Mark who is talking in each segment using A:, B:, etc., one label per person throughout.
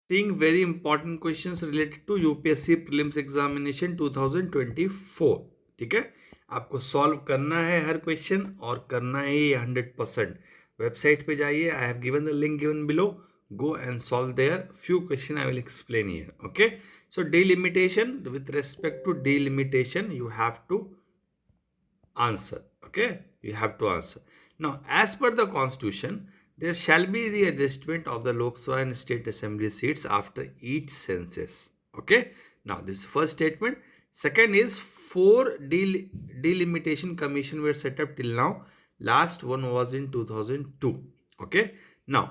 A: seeing very important questions related to UPSC prelims examination 2024। ठीक है, आपको सॉल्व करना है हर क्वेश्चन और करना है ये 100%। वेबसाइट पे जाइए, आई have given the link given below, go and solve there few question I will explain here. Okay, so delimitation, with respect to delimitation you have to answer. Okay, you have to answer. Now as per the constitution, there shall be readjustment of the Lok Sabha and state assembly seats after each census. Okay, now this is first statement. Second is four delimitation commission were set up till now. Last one was in 2002. Okay, now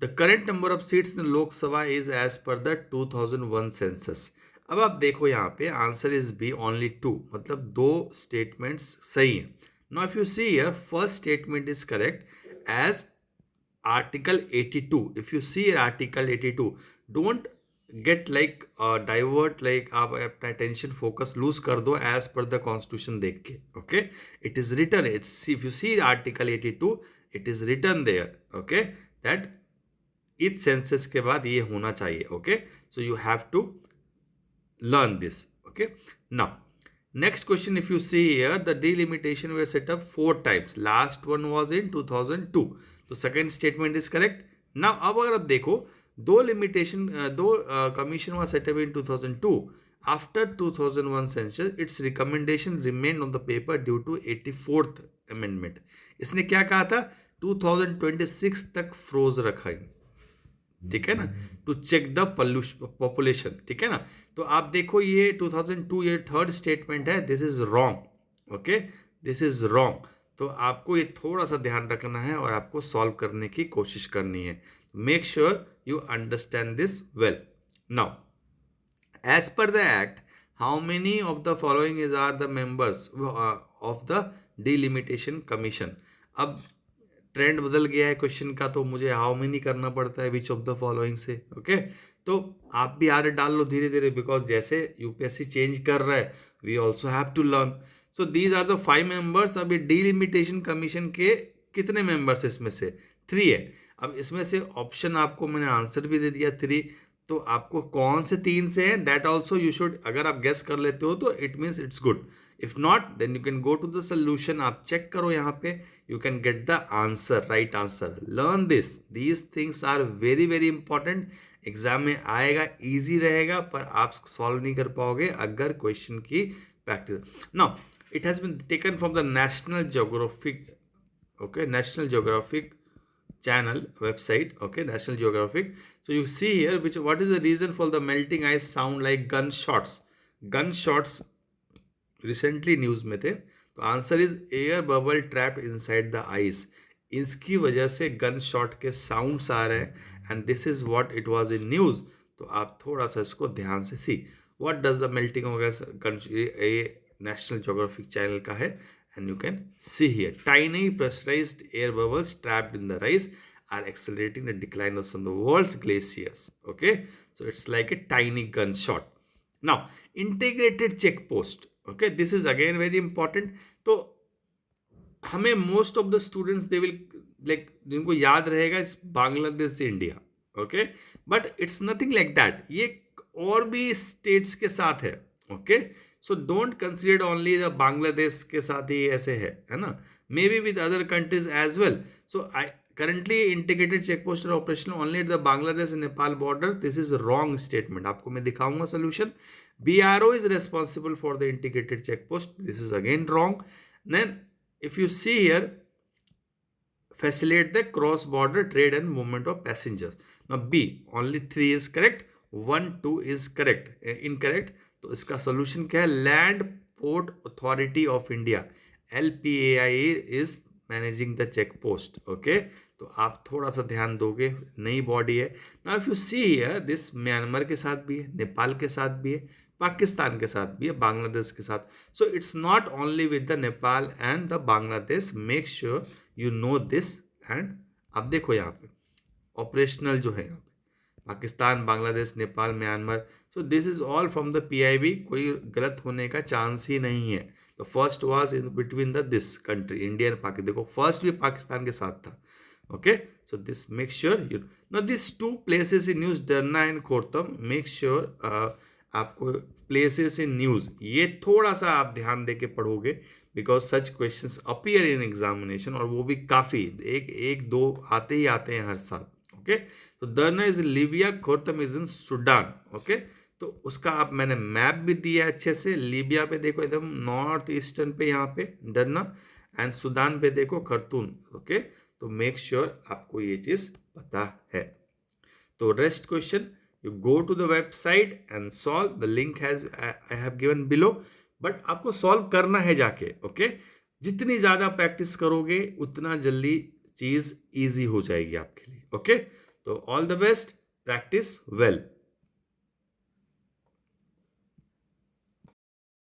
A: the current number of seats in Lok Sabha is as per the 2001 census. अब आप देखो यहाँ पे answer is B only two, मतलब दो statements सही हैं. Now if you see here, first statement is correct as article 82. If you see article 82, don't get like divert, like आप अपना अटेंशन फोकस लूज कर दो एज पर द कॉन्स्टिट्यूशन देख के. Okay, it is written, it's, if you see article 82, it is written there. Okay, that each census के बाद ये होना चाहिए. Okay, so you have to learn this. Okay, now next question, if you see here, the delimitation were set up 4 times. Last one was in 2002. So second statement is correct. Now अब अगर आप देखो, दो limitation, दो commission was set up in 2002. After 2001 census, its recommendation remained on the paper due to 84th amendment. इसने क्या कहा था, 2026 तक फ्रोज रखा है. ठीक है ना, टू चेक द पॉपुलेशन. ठीक है ना, तो आप देखो ये 2002, ये थर्ड स्टेटमेंट है, this is wrong. Okay, this is wrong. तो आपको ये थोड़ा सा ध्यान रखना है और आपको सॉल्व करने की कोशिश करनी है. Make sure you understand this well. Now as per the act, how many of the following is are the members of the delimitation commission. अब ट्रेंड बदल गया है क्वेश्चन का, तो मुझे हाउ मेनी करना पड़ता है विच ऑफ द फॉलोइंग से. ओके, तो आप भी आदत डाल लो धीरे धीरे, बिकॉज जैसे यूपीएससी चेंज कर रहा है, we also have to learn. So these are the 5 members. अभी डिलिमिटेशन कमीशन के कितने मेंबर्स इसमें से 3 है. अब इसमें से ऑप्शन आपको मैंने आंसर भी दे दिया 3, तो आपको कौन से 3 से हैं दैट ऑल्सो यू शुड, अगर आप गेस कर लेते हो तो it means it's good. If not, then you can go to the solution. आप चेक करो यहाँ पे, you can get the answer, right answer. Learn this, these things are very very important. Exam में आएगा, इजी रहेगा, पर आप solve नहीं कर पाओगे अगर क्वेश्चन की practice. Now it has been taken from the National Geographic, okay, National Geographic channel website. Okay, National Geographic. So you see here, which, what is the reason for the melting ice sound like gunshots. Gunshots recently news में थे, तो answer is air bubble trapped inside the ice. इसकी वजह से gun shot के sounds आ रहे हैं, and this is what it was in news. तो आप थोड़ा सा इसको ध्यान से see what does the melting हो गया. ये नेशनल ज्योग्राफिक चैनल का है, and you can see here, tiny pressurized air bubbles trapped in the ice are accelerating the decline of some of the world's glaciers. Okay, so it's like a tiny gunshot. Now integrated check post. Okay, this is again very important. तो हमें most of the students they will like, जिनको याद रहेगा इस बांग्लादेश से India. Okay, but it's nothing like that, ये और भी स्टेट्स के साथ है. Okay, so don't consider only the Bangladesh के साथ ही ऐसे है ना, maybe with other countries as well. So I currently integrated check posts are operational only at the Bangladesh and Nepal borders. This is a wrong statement. आपको मैं दिखाऊंगा solution. BRO is responsible for the integrated check post. This is again wrong. Then if you see here, facilitate the cross border trade and movement of passengers. Now B, only 3 is correct, 1 2 is correct, incorrect. तो इसका solution क्या है, Land Port Authority of India, LPAI is managing the check post. Okay, तो आप थोड़ा सा ध्यान दोगे, नई बॉडी है. Now if you see here, this Myanmar के साथ भी है, नेपाल के साथ भी है, पाकिस्तान के साथ भी है, बांग्लादेश के साथ. So it's not only with the Nepal and the Bangladesh. Make sure you know this. And अब देखो यहाँ पे ऑपरेशनल जो है यहाँ पे Pakistan, Bangladesh, Nepal, Myanmar. So this is all from the PIB. कोई गलत होने का चांस ही नहीं है. तो first was in between the this country, India and Pakistan. देखो फर्स्ट भी पाकिस्तान के साथ था. Okay, So this make sure you now these two places in news, Darna and Khortam, make sure आपको places in news ये थोड़ा सा आप ध्यान देके पढ़ोगे, because such questions appear in examination और वो भी काफी एक दो आते ही आते हैं हर साल. ओके, तो Derna is Libya, Khartoum is in Sudan. Okay, तो उसका आप मैंने मैप भी दिया अच्छे से. लीबिया पे देखो एकदम नॉर्थ ईस्टर्न पे यहाँ पे दरना, एंड सूडान पे देखो खर्तून. ओके, तो मेक श्योर आपको ये चीज पता है. तो rest question you go to the website and solve. The link has I have given below, but आपको सॉल्व करना है जाके. ओके, जितनी ज्यादा प्रैक्टिस करोगे उतना जल्दी चीज इजी हो जाएगी आपके लिए. ओके, तो all the best, practice well.